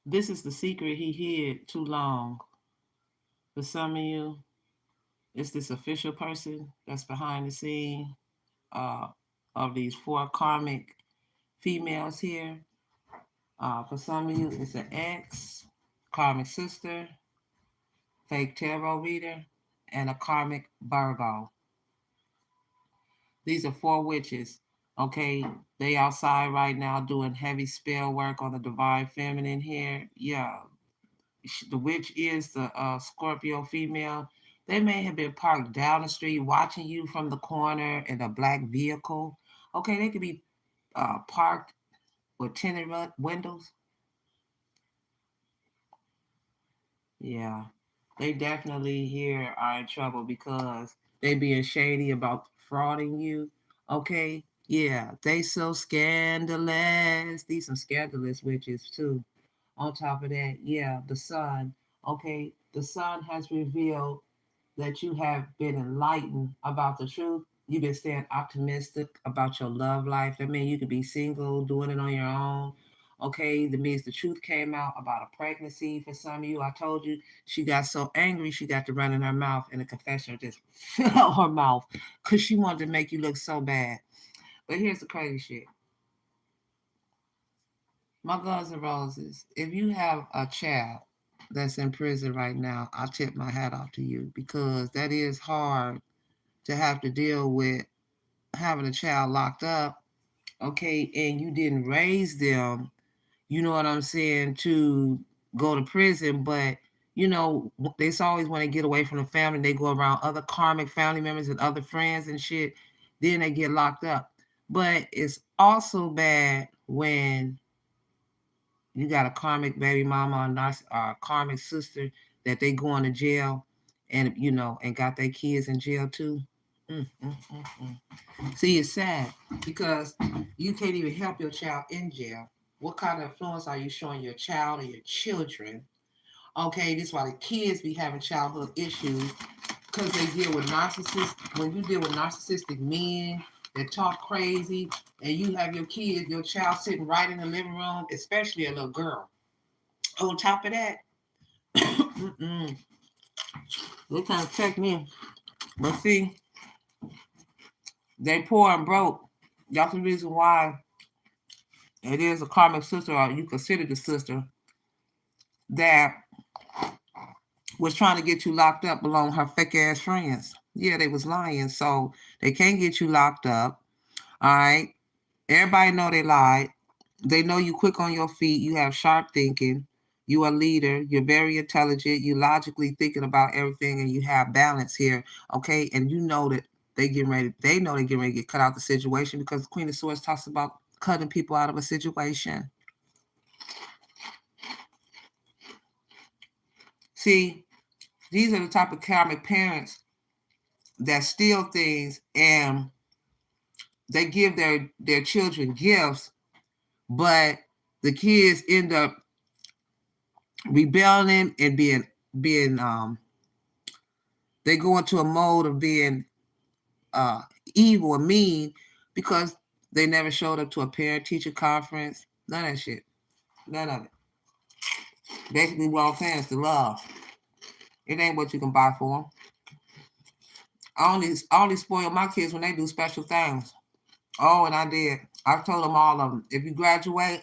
This is the secret he hid too long. For some of you, it's this official person that's behind the scene uh, of these four karmic females here. For some of you, it's an ex, karmic sister, fake tarot reader, and a karmic Virgo. These are four witches. Okay, they outside right now doing heavy spell work on the divine feminine here. Yeah, the witch is the Scorpio female. They may have been parked down the street watching you from the corner in a black vehicle. Okay, they could be parked with tinted windows. Yeah, they definitely here are in trouble because they being shady about frauding you. Okay, yeah, they so scandalous. These some scandalous witches too. On top of that, yeah, the sun. Okay, the sun has revealed that you have been enlightened about the truth. You've been staying optimistic about your love life. That means you could be single, doing it on your own. Okay, that means the truth came out about a pregnancy for some of you. I told you she got so angry she got to run in her mouth, and the confessional just fell out her mouth because she wanted to make you look so bad. But here's the crazy shit. My Guns and Roses, if you have a child that's in prison right now, I tip my hat off to you because that is hard to have to deal with having a child locked up, okay, and you didn't raise them, you know what I'm saying, to go to prison, but you know, they always want to get away from the family. They go around other karmic family members and other friends and shit. Then they get locked up. But it's also bad when you got a karmic baby mama or karmic sister that they going to jail and you know and got their kids in jail too. Mm, mm, mm, mm. See, it's sad because you can't even help your child in jail. What kind of influence are you showing your child or your children? Okay, this is why the kids be having childhood issues because they deal with narcissists. When you deal with narcissistic men that talk crazy, and you have your kid, your child sitting right in the living room, especially a little girl. On top of that, they kind of check me. But see, they poor and broke. That's the reason why it is a karmic sister, or you consider the sister that was trying to get you locked up along her fake ass friends. Yeah, they was lying, so they can't get you locked up. All right. Everybody know they lied. They know you quick on your feet. You have sharp thinking. You are a leader. You're very intelligent. You logically thinking about everything, and you have balance here. Okay, and you know that they getting ready. They know they getting ready to get cut out of the situation because the Queen of Swords talks about cutting people out of a situation. See, these are the type of karmic parents that steal things and they give their children gifts, but the kids end up rebelling and being they go into a mode of being uh evil and mean because they never showed up to a parent teacher conference. None of that shit. None of it. Basically, what I'm saying is the love. It ain't what you can buy for them. I only spoil my kids when they do special things. Oh, and I did. I told them all of them. If you graduate,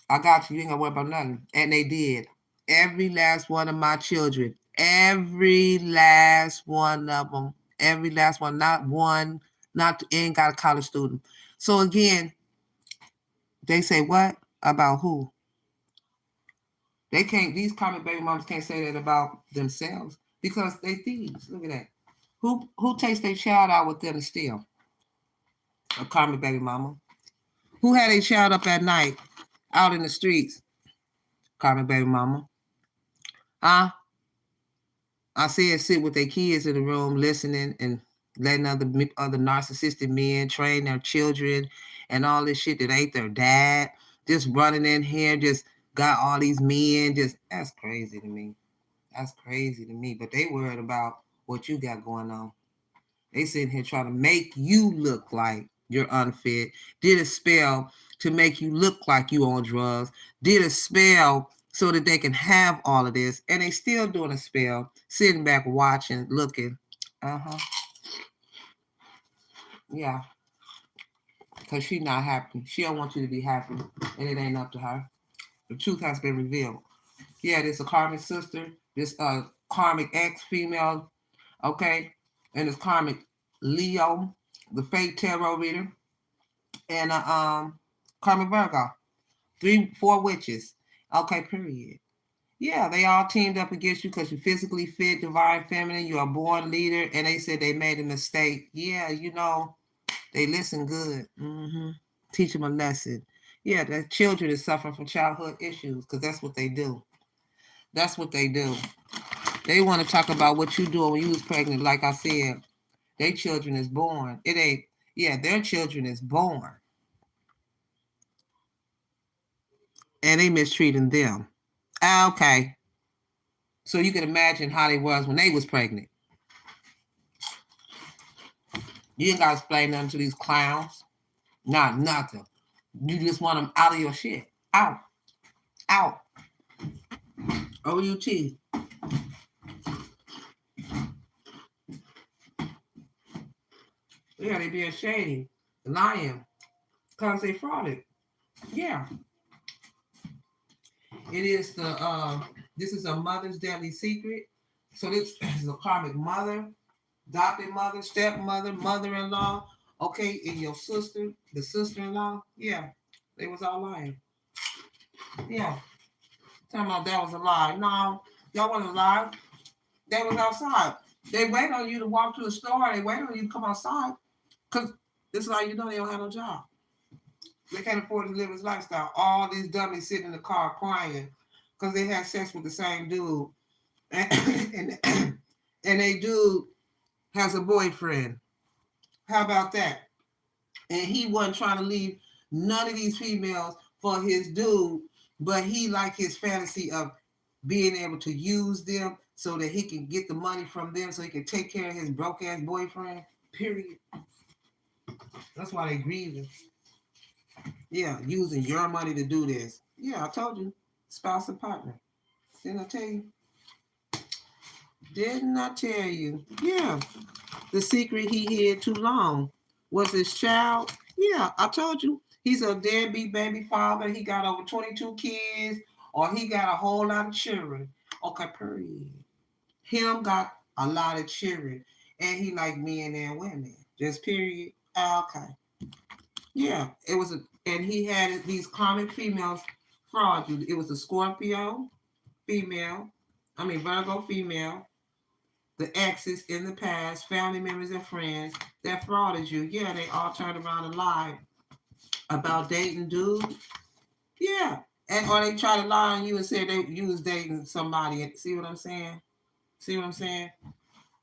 I got you. You ain't gonna worry about nothing. And they did. Every last one of my children. Every last one of them. Every last one. Not one. Not ain't got a college student. So again, they say what about who? They can't. These comic baby moms can't say that about themselves because they thieves. Look at that. Who takes their child out with them to steal? A comic baby mama. Who had a child up at night out in the streets? Comic baby mama. Huh? I said sit with their kids in the room, listening and letting other narcissistic men train their children and all this shit that ain't their dad. Just running in here, just got all these men. Just that's crazy to me. That's crazy to me. But they worried about what you got going on. They sitting here trying to make you look like you're unfit. Did a spell to make you look like you on drugs. Did a spell so that they can have all of this. And they still doing a spell, sitting back watching, looking. Yeah. Because she's not happy. She don't want you to be happy. And it ain't up to her. The truth has been revealed. Yeah, this a karmic sister. This karmic ex female. Okay. And this karmic Leo, the fake tarot reader. And karmic Virgo. 4 witches. Okay, period. Yeah, they all teamed up against you because you're physically fit, divine feminine, you're a born leader, and they said they made a mistake. Yeah, they listen good. Teach them a lesson. Yeah, the children is suffering from childhood issues because that's what they do. That's what they do. They want to talk about what you doing when you was pregnant. Like I said, their children is born. It ain't. Yeah, their children is born, and they mistreating them. Okay, so you can imagine how they was when they was pregnant. You ain't got to explain nothing to these clowns. Not nothing. You just want them out of your shit. Out. Out. O-U-T. Yeah, they being shady, lying, because they frauded. Yeah. It is this is a mother's deadly secret. So this is a karmic mother, adopted mother, stepmother, mother-in-law, okay, and your sister, the sister-in-law. Yeah, they was all lying. Yeah. Talking about that was a lie. No, that wasn't a lie. They was outside. They wait on you to walk to the store. They wait on you to come outside. Because this is how you know they don't have no job. They can't afford to live this lifestyle. All these dummies sitting in the car crying because they had sex with the same dude. And they dude has a boyfriend. How about that? And he wasn't trying to leave none of these females for his dude, but he liked his fantasy of being able to use them so that he can get the money from them so he can take care of his broke ass boyfriend. Period. That's why they grieving. Yeah, using your money to do this. Yeah, I told you. Spouse and partner. Didn't I tell you? Didn't I tell you? Yeah. The secret he hid too long was his child. Yeah, I told you. He's a deadbeat baby father. He got over 22 kids, or he got a whole lot of children. Okay, period. Him got a lot of children, and he like men and women. Just period. Okay. Yeah, it was and he had these karmic females fraud you. It was a Scorpio female, Virgo female, the exes in the past, family members and friends that frauded you. Yeah, they all turned around and lied about dating dudes. Yeah, or they try to lie on you and say you was dating somebody. See what I'm saying? See what I'm saying?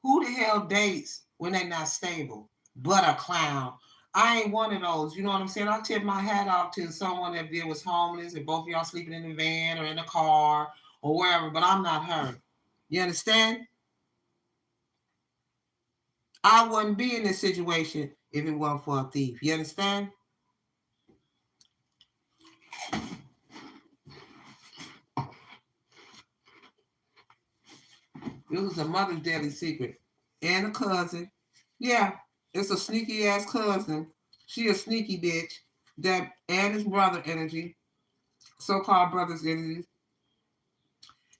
Who the hell dates when they not stable? But a clown. I ain't one of those. You know what I'm saying? I tip my hat off to someone that was homeless and both of y'all sleeping in the van or in the car or wherever, but I'm not her. You understand? I wouldn't be in this situation if it wasn't for a thief. You understand? This was a mother's deadly secret. And a cousin. Yeah, it's a sneaky ass cousin. She a sneaky bitch. That and his brother energy. So-called brothers energy.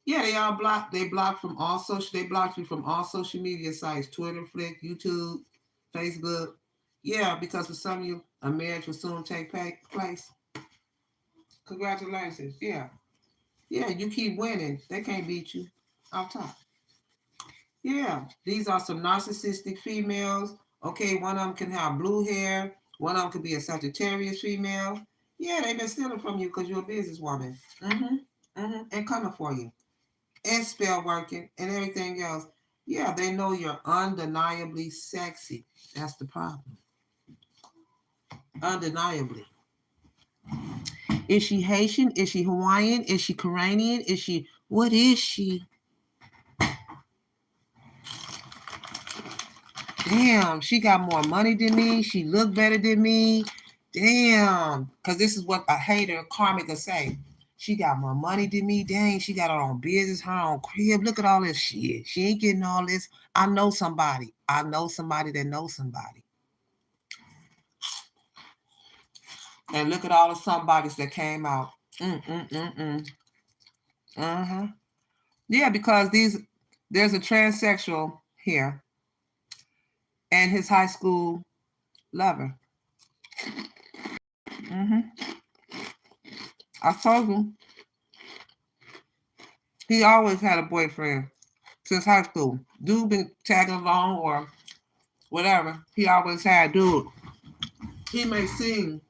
Yeah, they all blocked. They blocked from all social. They blocked you from all social media sites: Twitter, Flick, YouTube, Facebook. Yeah, because for some of you, a marriage will soon take place. Congratulations. Yeah, yeah. You keep winning. They can't beat you. Off top. Yeah, these are some narcissistic females. Okay, one of them can have blue hair. One of them could be a Sagittarius female. Yeah, they've been stealing from you because you're a businesswoman. And coming for you. And spell working and everything else. Yeah, they know you're undeniably sexy. That's the problem. Undeniably. Is she Haitian? Is she Hawaiian? Is she Korean? What is she? Damn, she got more money than me. She look better than me. Damn. Because this is what a hater, Karmic, will say. She got more money than me. Dang, she got her own business, her own crib. Look at all this shit. She ain't getting all this. I know somebody. I know somebody that knows somebody. And look at all the somebodies that came out. Uh-huh. Yeah, because there's a transsexual here and his high school lover. I told him he always had a boyfriend since high school. Dude been tagging along or whatever. He always had dude. He may sing,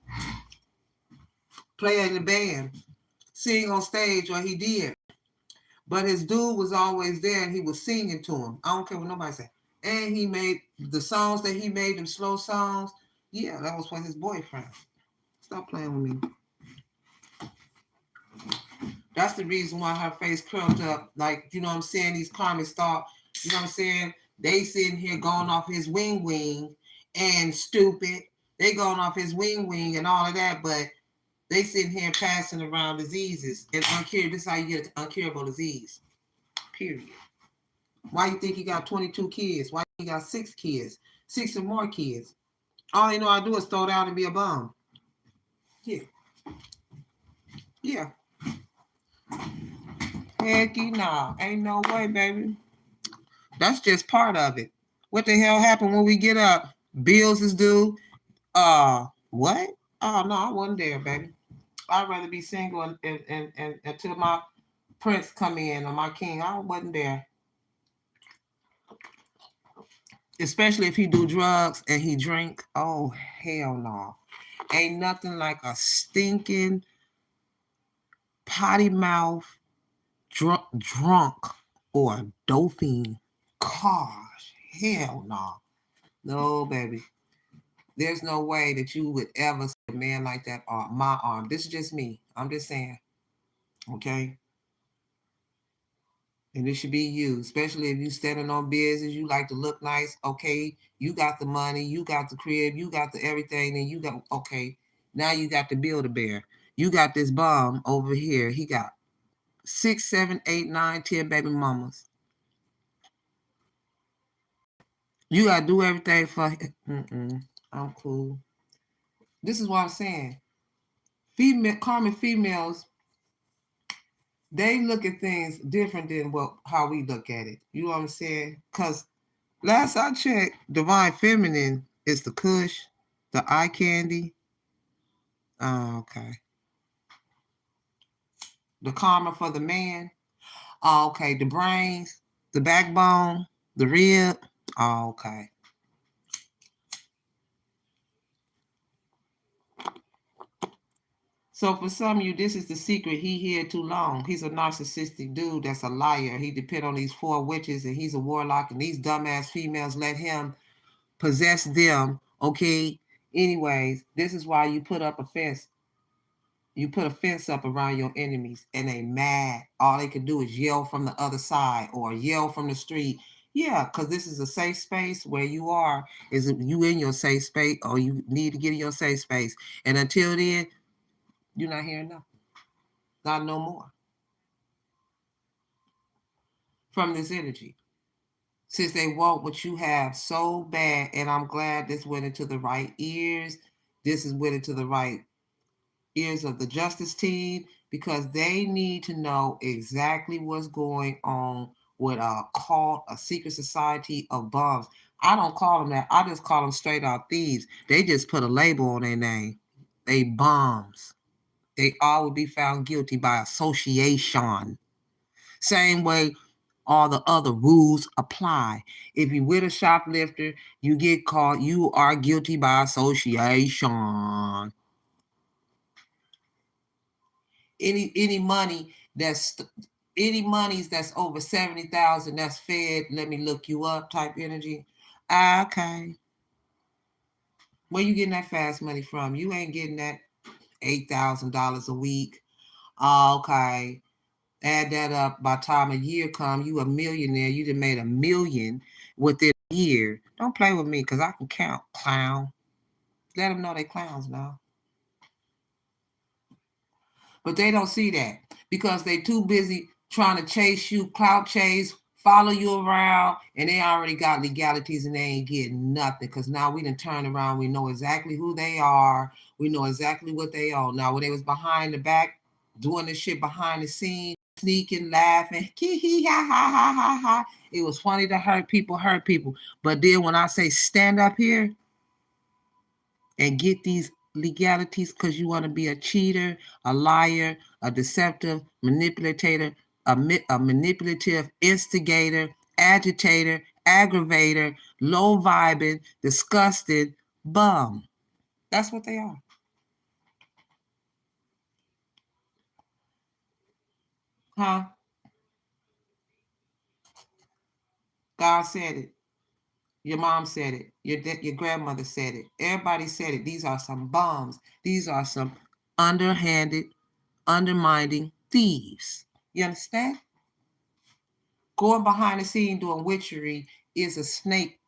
play in the band, sing on stage, or he did. But his dude was always there and he was singing to him. I don't care what nobody say. And he made the songs that he made, them slow songs. Yeah, that was for his boyfriend. Stop playing with me. That's the reason why her face curled up. Like, you know what I'm saying? These karmic start, you know what I'm saying? They sitting here going off his wing and stupid. They going off his wing and all of that, but they sitting here passing around diseases and uncurable. This is how you get an uncurable disease. Period. Why you think he got 22 kids? Why he got 6 kids? 6 or more kids. All they know how to do is throw down and be a bum. Yeah. Yeah. Hecky nah. Ain't no way, baby. That's just part of it. What the hell happened when we get up? Bills is due. What? Oh no, I wasn't there, baby. I'd rather be single and until my prince come in or my king. I wasn't there. Especially if he do drugs and he drink. Oh hell no. Ain't nothing like a stinking potty mouth drunk or doping. Gosh, hell no. No, baby. There's no way that you would ever see a man like that on my arm. This is just me. I'm just saying. Okay? And it should be you, especially if you standing on business, you like to look nice. Okay, you got the money, you got the crib, you got the everything, and you got, okay, now you got to build a bear. You got this bum over here. He got 6, 7, 8, 9, 10 baby mamas. You got to do everything for him. I'm cool. This is what I'm saying. Karmic females, they look at things different than how we look at it. You know what I'm saying? Because last I checked, divine feminine is the kush, the eye candy. Oh, okay. The karma for the man. Oh, okay. The brains, the backbone, the rib. Oh, okay. So for some of you, this is the secret. He here too long. He's a narcissistic dude that's a liar. He depend on these 4 witches and he's a warlock and these dumbass females let him possess them. Okay. Anyways, this is why you put up a fence. You put a fence up around your enemies and they mad. All they can do is yell from the other side or yell from the street. Yeah, because this is a safe space where you are. Is you in your safe space or you need to get in your safe space. And until then, you're not hearing nothing. Not no more. From this energy. Since they want what you have so bad, and I'm glad this went into the right ears. This is went into the right ears of the justice team because they need to know exactly what's going on with a cult, a secret society of bums. I don't call them that. I just call them straight out thieves. They just put a label on their name. They bums. They all would be found guilty by association. Same way all the other rules apply. If you with a shoplifter, you get caught, you are guilty by association. Any money that's any monies that's over 70,000 that's fed, let me look you up type energy. Okay. Where you getting that fast money from? You ain't getting that $8,000 a week. Okay. Add that up. By the time a year come, you a millionaire. You done made $1 million. within a year. Don't play with me because I can count, clown. Let them know they clowns now. But they don't see that because they too busy trying to chase you, clout chase, follow you around, and they already got legalities and they ain't getting nothing. Because now we done turn around, we know exactly who they are, we know exactly what they own. Now when they was behind the back, doing this shit behind the scenes, sneaking, laughing, ha ha ha ha ha. It was funny to hurt people, hurt people. But then when I say stand up here and get these legalities because you want to be a cheater, a liar, a deceptive, manipulator, a manipulative instigator, agitator, aggravator, low vibing, disgusted, bum. That's what they are. Huh? God said it. Your mom said it. Your grandmother said it. Everybody said it. These are some bums. These are some underhanded, undermining thieves. You understand? Going behind the scene doing witchery is a snake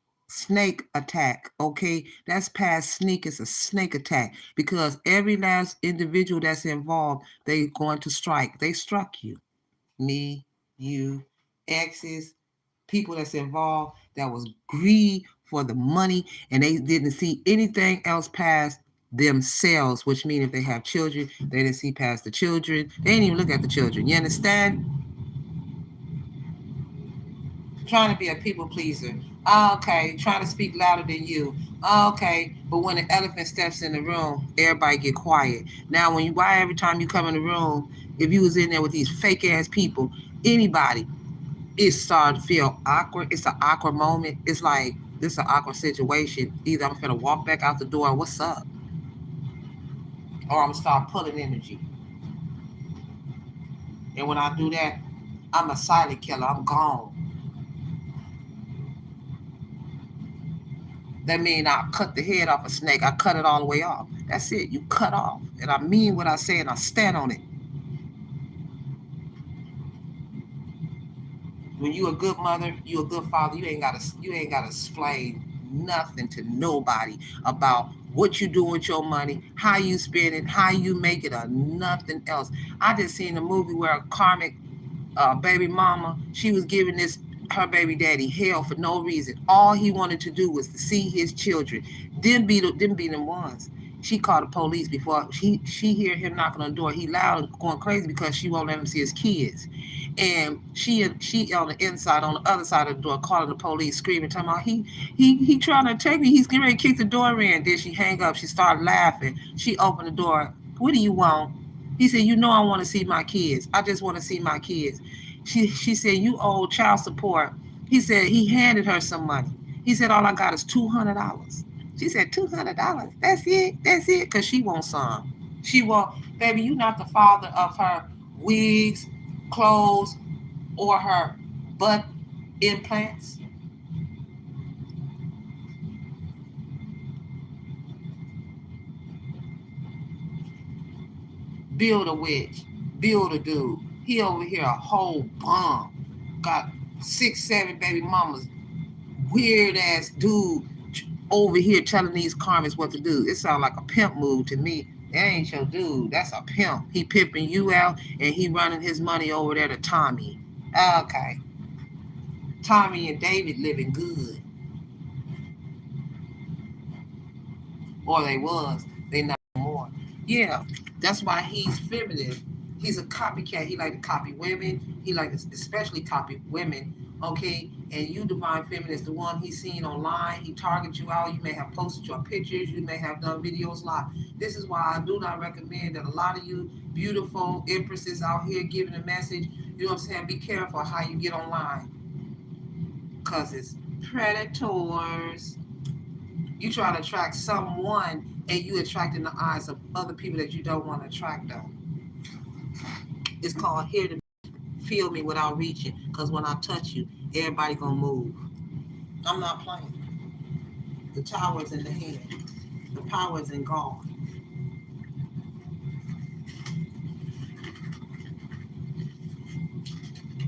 attack. Okay, that's past sneak. It's a snake attack because every last individual that's involved, they going to strike. They struck you, me, you, exes, people that's involved that was greedy for the money and they didn't see anything else past themselves, which means if they have children, they didn't see past the children. They didn't even look at the children. You understand? Trying to be a people pleaser. Okay, trying to speak louder than you. Okay, but when the elephant steps in the room, everybody get quiet. Now, why every time you come in the room, if you was in there with these fake ass people, anybody, it started to feel awkward. It's an awkward moment. It's like this is an awkward situation. Either I'm gonna walk back out the door, what's up, or I'm gonna start pulling energy. And when I do that, I'm a silent killer. I'm gone. That means I cut the head off a snake. I cut it all the way off. That's it. You cut off. And I mean what I say and I stand on it. When you a good mother, you a good father, you ain't gotta explain nothing to nobody about what you do with your money, how you spend it, how you make it, or nothing else. I just seen a movie where a karmic baby mama, she was giving this her baby daddy hell for no reason. All he wanted to do was to see his children. Didn't be the ones. She called the police before she hear him knocking on the door. He loud and going crazy because she won't let him see his kids. And she on the inside, on the other side of the door, calling the police, screaming, talking about he trying to take me. He's getting ready to kick the door in. Then she hang up. She started laughing. She opened the door. What do you want? He said, you know I want to see my kids. I just want to see my kids. She said, you owe child support. He said he handed her some money. He said, all I got is $200. She said, $200. That's it. That's it. Because she wants some. She want, baby, you not the father of her wigs, clothes, or her butt implants. Build a witch. Build a dude. He over here a whole bum. Got 6, 7 baby mamas. Weird ass dude over here telling these karmics what to do. It sounds like a pimp move to me. That ain't your dude. That's a pimp. He pimping you out and he running his money over there to Tommy. Okay. Tommy and David living good. Or they was. They not more. Yeah. That's why he's feminine. He's a copycat. He like to copy women. He like to especially copy women. Okay. And you, divine feminine, is the one he's seen online. He targets you out. You may have posted your pictures. You may have done videos live. This is why I do not recommend that a lot of you beautiful empresses out here giving a message. You know what I'm saying? Be careful how you get online. Because it's predators. You try to attract someone and you attracting the eyes of other people that you don't want to attract though. It's called here to feel me without reaching. Because when I touch you, everybody gonna move. I'm not playing. The tower is in the hand. The power is in God.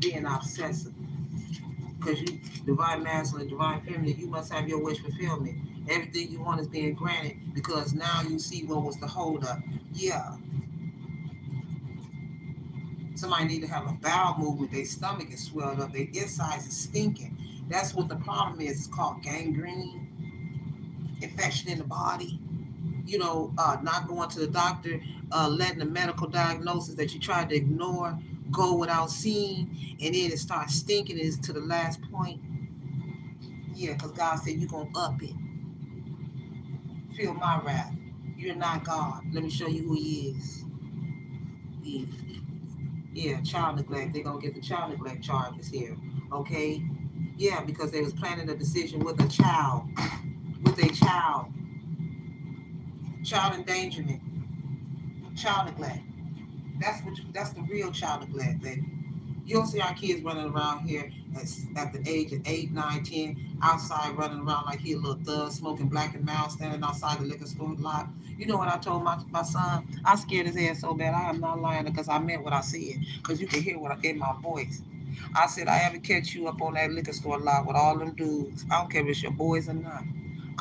Being obsessive. because you divine masculine, divine feminine, you must have your wish fulfillment. Everything you want is being granted because now you see what was the hold up. Yeah, somebody need to have a bowel movement. Their stomach is swelled up. Their insides is stinking. That's what the problem is. It's called gangrene, infection in the body. Not going to the doctor, letting the medical diagnosis that you tried to ignore go without seeing, and then it starts stinking is to the last point. Yeah, because God said you're going to up it. Feel my wrath. You're not God. Let me show you who He is. Yeah, yeah, child neglect. They're going to get the child neglect charges here. Okay? Yeah, because they was planning a decision with a child. With a child. Child endangerment. Child neglect. That's the real child neglect, baby. You don't see our kids running around here at the age of 8, 9, 10, outside running around like he a little thug, smoking black and mild, standing outside the liquor store lot. You know what I told my son? I scared his ass so bad. I am not lying because I meant what I said. Because you can hear what in my voice. I said, I ever catch you up on that liquor store lot with all them dudes. I don't care if it's your boys or not.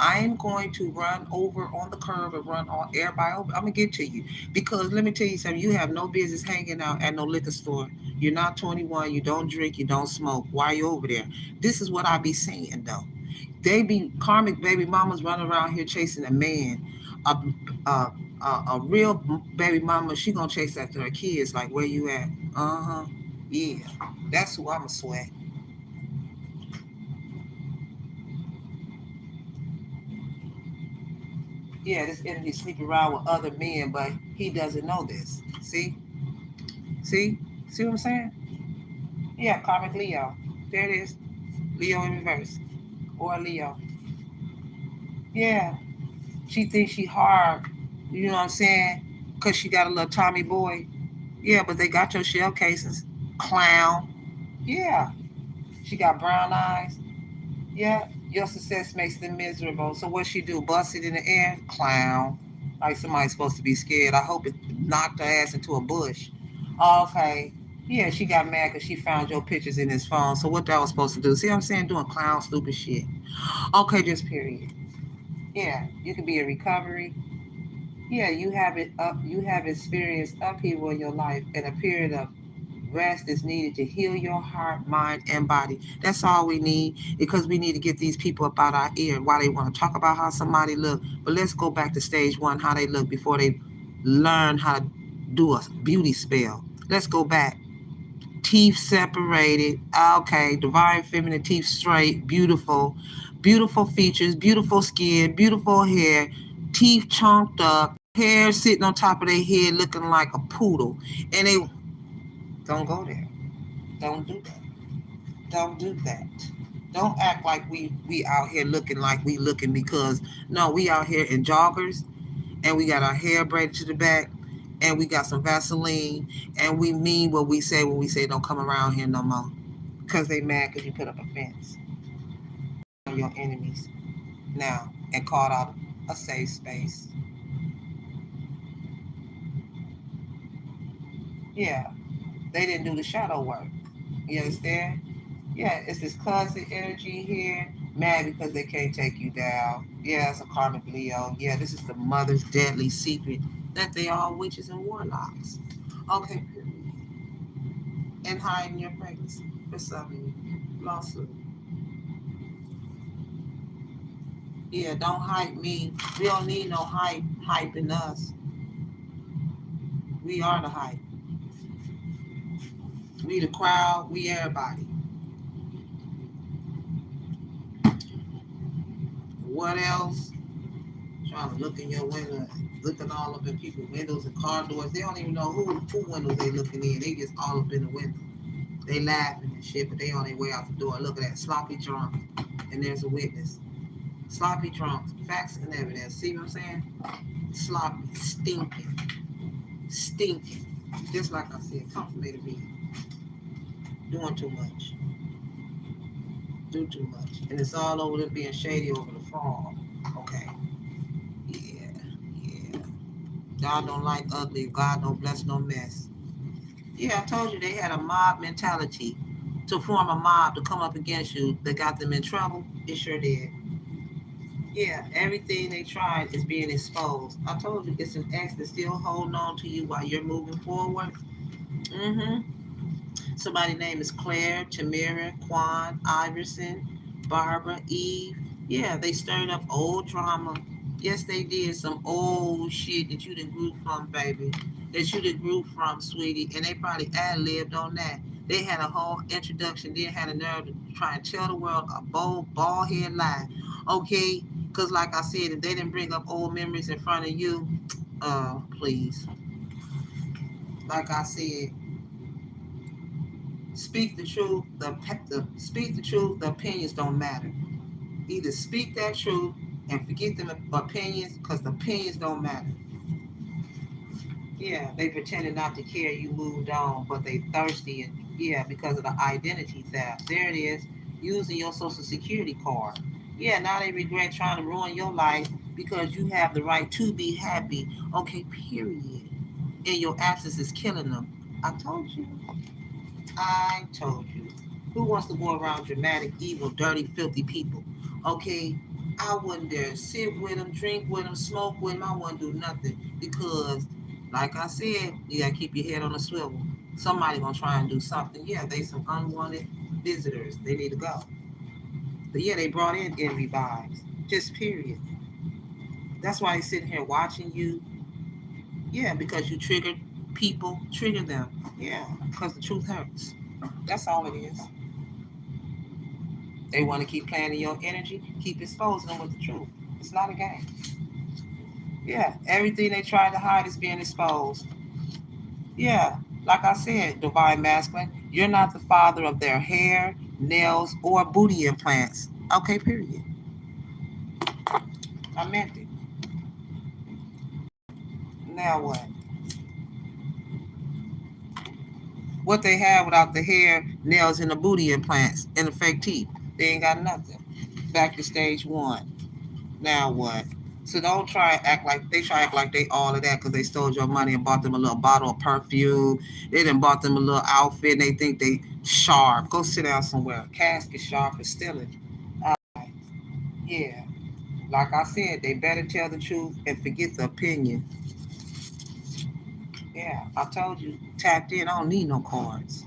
I am going to run over on the curb and run on everybody over. I'm gonna get to you because let me tell you something. You have no business hanging out at no liquor store. You're not 21. You don't drink. You don't smoke. Why are you over there? This is what I be saying though. They be karmic baby mamas running around here chasing a man. A, a, a real baby mama, she gonna chase after her kids. Like where you at? Uh huh. Yeah. That's who I'ma sweat. Yeah, this energy sleeping around with other men, but he doesn't know this. See, see what I'm saying? Yeah, karmic Leo. There it is. Leo in reverse or Leo. Yeah, she thinks she hard. You know what I'm saying? Cause she got a little Tommy boy. Yeah, but they got your shell cases. Clown. Yeah, she got brown eyes. Yeah, your success makes them miserable. So what she do? Bust it in the air? Clown. Like somebody's supposed to be scared. I hope it knocked her ass into a bush. Okay. Yeah, she got mad because she found your pictures in his phone. So what that was supposed to do? See what I'm saying? Doing clown stupid shit. Okay, just period. Yeah, you can be in recovery. Yeah, you have it up. You have experienced upheaval in your life and a period of rest is needed to heal your heart, mind, and body. That's all we need because we need to get these people up out our ear while they want to talk about how somebody look. But let's go back to stage one, how they look before they learn how to do a beauty spell. Let's go back. Teeth separated. Okay, divine feminine teeth straight, beautiful, beautiful features, beautiful skin, beautiful hair, teeth chonked up, hair sitting on top of their head looking like a poodle. And they don't go there. Don't do that. Don't do that. Don't act like we out here looking like we looking because no, we out here in joggers and we got our hair braided to the back and we got some Vaseline and we mean what we say when we say don't come around here no more because they mad because you put up a fence on your enemies now and called out a safe space. Yeah, they didn't do the shadow work. You understand? Yeah, it's this cousin energy here. Mad because they can't take you down. Yeah, it's a karmic Leo. Yeah, this is the mother's deadly secret that they are witches and warlocks. Okay, and hiding your pregnancy for some lawsuit. Yeah, don't hype me. We don't need no hype hyping us. We are the hype. We the crowd. We everybody. What else? Trying to look in your window, looking all up in people's windows and car doors. They don't even know who windows they looking in. They just all up in the window. They laughing and shit, but they on their way out the door. Look at that sloppy drunk, and there's a witness. Sloppy drunks, facts and evidence. See what I'm saying? Sloppy, stinking, stinking. Just like I said, constipated me, doing too much, do too much, and it's all over them being shady over the fraud. Okay, yeah, yeah. God don't like ugly. God don't bless no mess. Yeah, I told you they had a mob mentality. to form a mob to come up against you that got them in trouble? It sure did. Yeah, everything they tried is being exposed. I told you it's an X that's still holding on to you while you're moving forward. Mm-hmm. Somebody's name is Claire, Tamira, Quan, Iverson, Barbara, Eve. Yeah, they stirred up old drama. Yes, they did some old shit that you done grew from, baby. That you done grew from, sweetie. And they probably ad-libbed on that. They had a whole introduction, then had a nerve to try and tell the world a bold, bald-head lie. Okay? Because like I said, if they didn't bring up old memories in front of you, please. Like I said, speak the truth. Speak the truth. The opinions don't matter. Either speak that truth and forget them opinions, because the opinions don't matter. Yeah, they pretended not to care. You moved on, but they thirsty, and yeah, because of the identity theft. There it is, using your social security card. Yeah, now they regret trying to ruin your life because you have the right to be happy. Okay, period. And your absence is killing them. I told you. I told you. Who wants to go around dramatic, evil, dirty, filthy people? Okay, I wouldn't dare sit with them, drink with them, smoke with them. I wouldn't do nothing because, like I said, you gotta keep your head on a swivel. Somebody gonna try and do something. Yeah, they some unwanted visitors. They need to go. But yeah, they brought in envy vibes. Just period. That's why they sitting here watching you. Yeah, because you triggered people, trigger them. Yeah, because the truth hurts. That's all it is. They want to keep playing in your energy, keep exposing them with the truth. It's not a game. Yeah, everything they tried to hide is being exposed. Yeah, like I said, divine masculine, you're not the father of their hair, nails, or booty implants. Okay, period. I meant it. Now what? What they have without the hair, nails, and the booty implants and the fake teeth? They ain't got nothing. Back to stage one. Now what? So don't try to act like they try to act like they all of that because they stole your money and bought them a little bottle of perfume. They done bought them a little outfit and they think they sharp. Go sit down somewhere. Casket sharp for stealing. Yeah. Like I said, they better tell the truth and forget the opinion. Yeah, I told you, tapped in. I don't need no cards.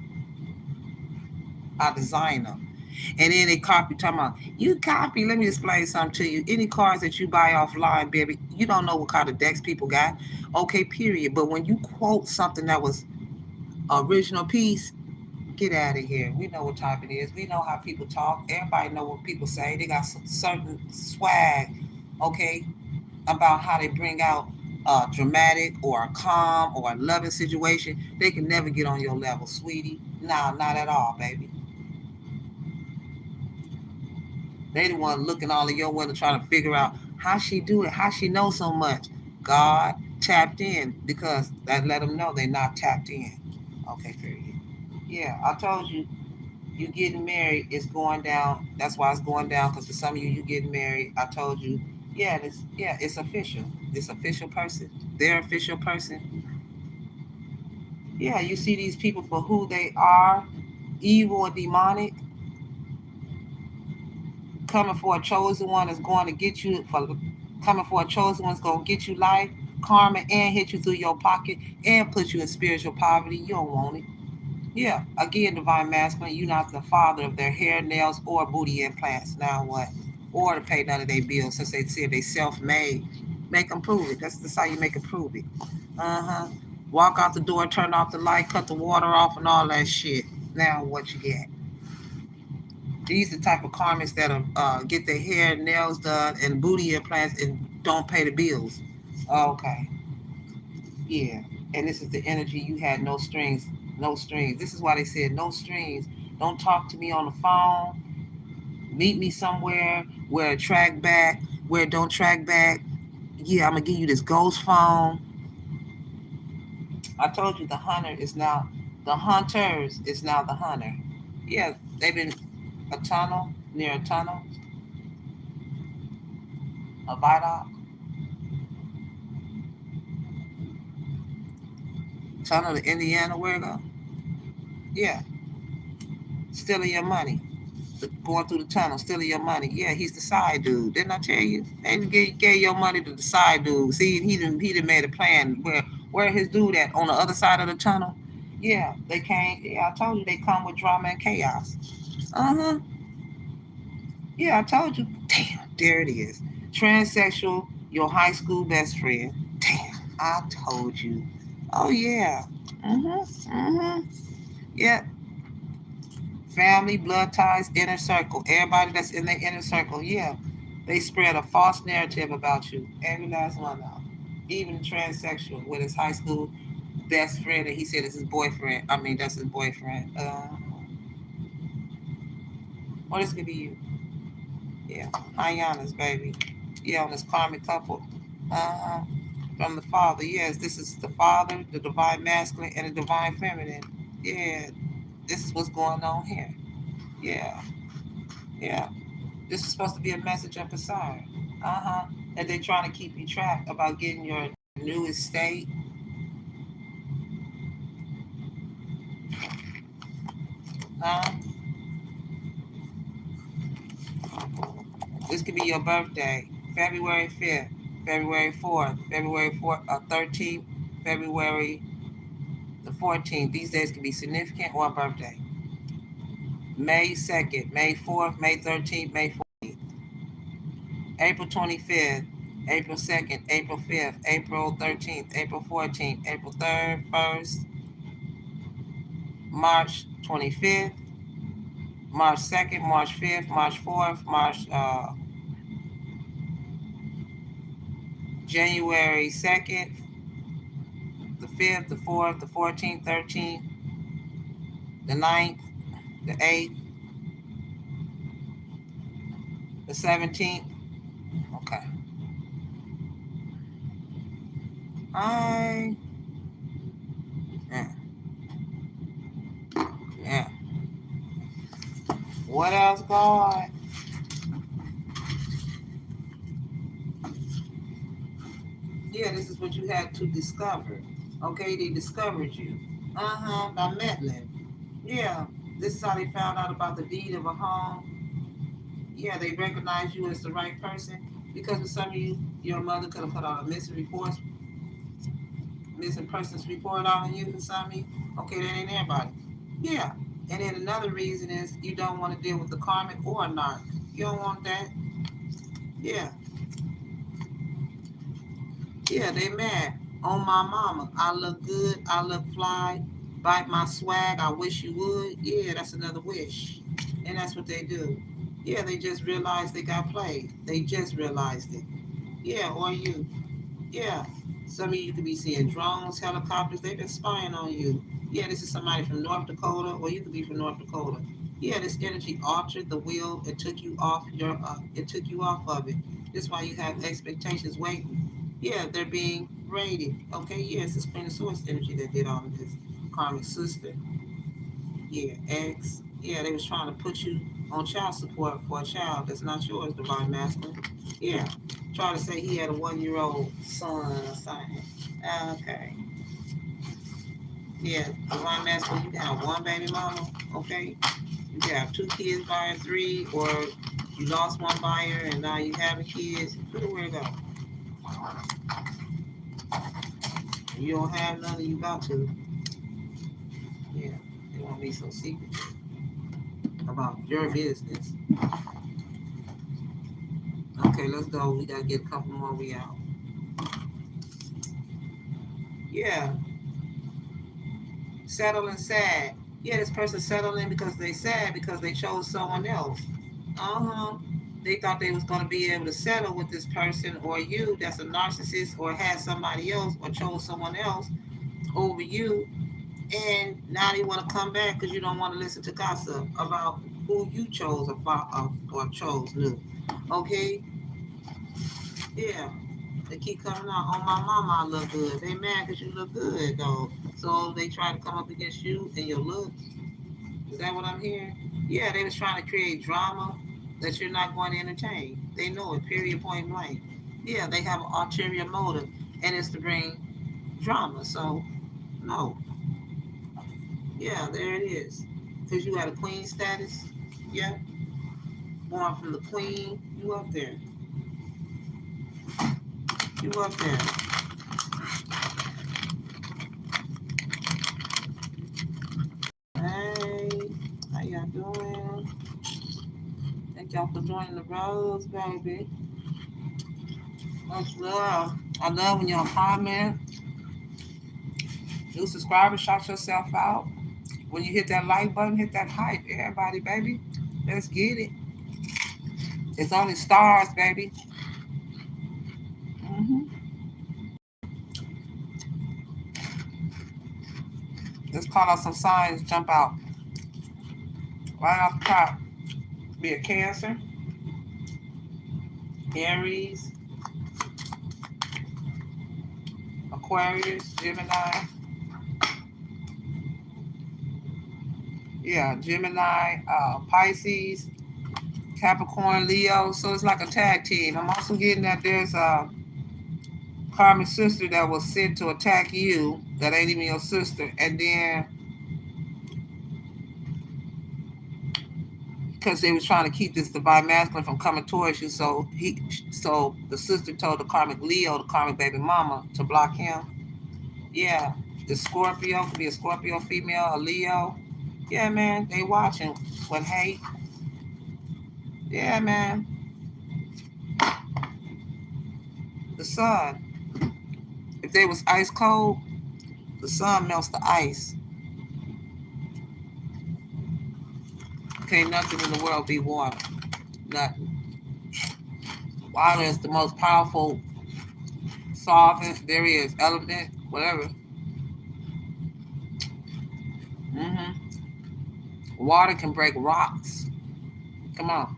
I design them. And then they copy, talking about, you copy. Let me explain something to you. Any cards that you buy offline, baby, you don't know what kind of decks people got. Okay, period. But when you quote something that was original piece, get out of here. We know what type it is. We know how people talk. Everybody know what people say. They got certain swag, okay, about how they bring out a dramatic or a calm or a loving situation. They can never get on your level, sweetie. Nah, not at all, baby. They the one looking all of your window trying to figure out how she do it, how she know so much. God tapped in because that let them know they not tapped in. Okay, period. Yeah, I told you, you getting married is going down. That's why it's going down because for some of you, you getting married. I told you, it's official. It's official person. They're official person. Yeah, you see these people for who they are, evil or demonic, coming for a chosen one is going to get you for coming for a chosen one's going to get you life, karma, and hit you through your pocket and put you in spiritual poverty. You don't want it. Yeah, again, divine masculine, you're not the father of their hair, nails, or booty implants. Now what? Or to pay none of their bills since they said they self-made. Make them prove it. That's how you make them prove it. Uh-huh. Walk out the door, turn off the light, cut the water off, and all that shit. Now what you get? These are the type of karmics that get their hair, nails done, and booty implants and don't pay the bills. Okay, yeah. And this is the energy you had no strings, no strings. This is why they said no strings. Don't talk to me on the phone. Meet me somewhere where it track back, where it don't track back. Yeah, I'm gonna give you this ghost phone. I told you the hunters is now the hunter. Yeah, they've been a tunnel near a tunnel, a viaduct. Tunnel to Indiana, where it go? Yeah. stealing your money, going through the tunnel, stealing your money. Yeah, he's the side dude. Didn't I tell you? They gave your money to the side dude. See, he done made a plan where his dude at on the other side of the tunnel. Yeah, they came. Yeah, I told you they come with drama and chaos. Uh huh. Yeah, I told you. Damn, there it is. Transsexual, your high school best friend. Damn, I told you. Oh yeah. Yeah, family, blood ties, inner circle. Everybody that's in their inner circle, yeah, they spread a false narrative about you. Every last one of them. Even the transsexual with his high school best friend, and he said it's his boyfriend. I mean, that's his boyfriend. Or this could be you. Yeah, Hyannis, baby. Yeah, on this karmic couple. Uh, from the father. Yes, this is the father, the divine masculine, and the divine feminine. Yeah, this is what's going on here. Yeah, yeah. This is supposed to be a message of concern. Uh-huh. And they're trying to keep you trapped about getting your new estate. Huh? This could be your birthday. February 5th, February 4th, February 4th, 13th, February the 14th. These days can be significant or a birthday. May 2nd, May 4th, May 13th, May 14th. April 25th, April 2nd, April 5th, April 13th, April 14th, April 3rd, 1st, March 25th, March 2nd, March 5th, March 4th, March January 2nd, the 5th, the 4th, the 14th, 13th, the 9th, the 8th, the 17th. Okay. I yeah, yeah. What else, God? Yeah, this is what you had to discover. Okay, they discovered you. Uh-huh, by meddling. Yeah, this is how they found out about the deed of a home. Yeah, they recognized you as the right person because of some of you, your mother could have put out a missing persons report out on you for some of you. Okay, that ain't everybody. Yeah, and then another reason is you don't want to deal with the karmic or narc. You don't want that. Yeah, yeah, they mad. On my mama, I look good, I look fly, bite my swag, I wish you would. Yeah, that's another wish. And that's what they do. Yeah, they just realized they got played. They just realized it. Yeah, or you. Yeah. Some of you could be seeing drones, helicopters. They've been spying on you. Yeah, this is somebody from North Dakota, or you could be from North Dakota. Yeah, this energy altered the wheel. It took you off your. It took you off of it. That's why you have expectations waiting. Yeah, they're being rated. Okay, yeah, it's this Queen of Swords energy that did all of this. Karmic sister. Yeah, ex. Yeah, they was trying to put you on child support for a child that's not yours, divine masculine. Yeah, try to say he had a 1 year old son or something. Okay. Yeah, divine masculine, you can have one baby mama, okay? You can have two kids by three, or you lost one buyer and now you having kids. Put it where it go. You don't have none, you about to. Yeah, they want to be so secretive about your business. Okay, let's go. We gotta get a couple more. We out. Yeah, settling sad. Yeah, this person settling because they sad because they chose someone else. Uh-huh. They thought they was gonna be able to settle with this person or you that's a narcissist or had somebody else or chose someone else over you, and now they want to come back because you don't want to listen to gossip about who you chose or chose new. Okay, yeah. They keep coming out. Oh, my mama, I look good. They mad because you look good, though. So they try to come up against you and your looks. Is that what I'm hearing? Yeah, they was trying to create drama that you're not going to entertain. They know it, period, point blank. Yeah, they have an ulterior motive, and it's to bring drama. So, no. Yeah, there it is. because you got a queen status. Yeah, born from the queen. You up there. You up there. Hey, how y'all doing? Thank y'all for joining the Rose, baby. Much love. I love when y'all comment. New subscribers, shout yourself out. When you hit that like button, hit that hype. Everybody, baby. Let's get it. It's only stars, baby. hmm Let's call out some signs. Jump out. Right off the top. Be a Cancer, Aries, Aquarius, Gemini. Yeah, Gemini, Pisces, Capricorn, Leo. So it's like a tag team. I'm also getting that there's a Karmic sister that was sent to attack you that ain't even your sister. And then because they was trying to keep this divine masculine from coming towards you, so the sister told the Karmic Leo, the Karmic baby mama, to block him. Yeah, the Scorpio could be a Scorpio female, a Leo. Yeah, man, they watching. But hey, yeah, man, the sun. If they was ice cold, the sun melts the ice. Can't nothing in the world be water. Nothing. Water is the most powerful solvent there is, element, whatever. hmm Water can break rocks. Come on.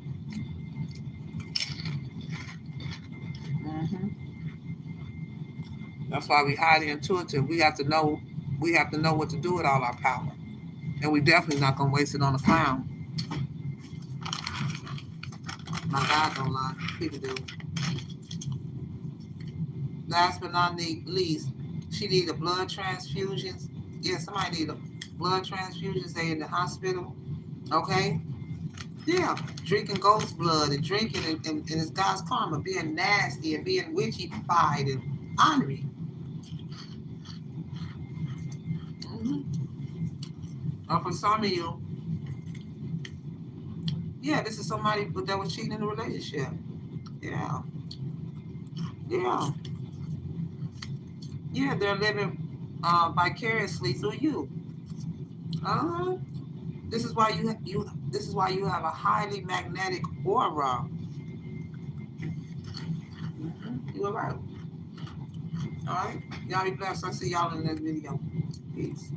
hmm That's why we highly intuitive. We have to know. We have to know what to do with all our power, and we definitely not gonna waste it on a clown. My God don't lie. People do. Last but not least, she need a blood transfusion. Yeah, somebody need a blood transfusion. They in the hospital. Okay. Yeah, drinking ghost blood and drinking and it's God's karma, being nasty and being witchy-fied and honoring. Mm-hmm. Or for some of you, yeah, this is somebody that was cheating in a relationship. Yeah, yeah, yeah. They're living vicariously through you. Uh-huh. This is why you. This is why you have a highly magnetic aura. You were right. All right. Y'all be blessed. I'll see y'all in the next video. Peace.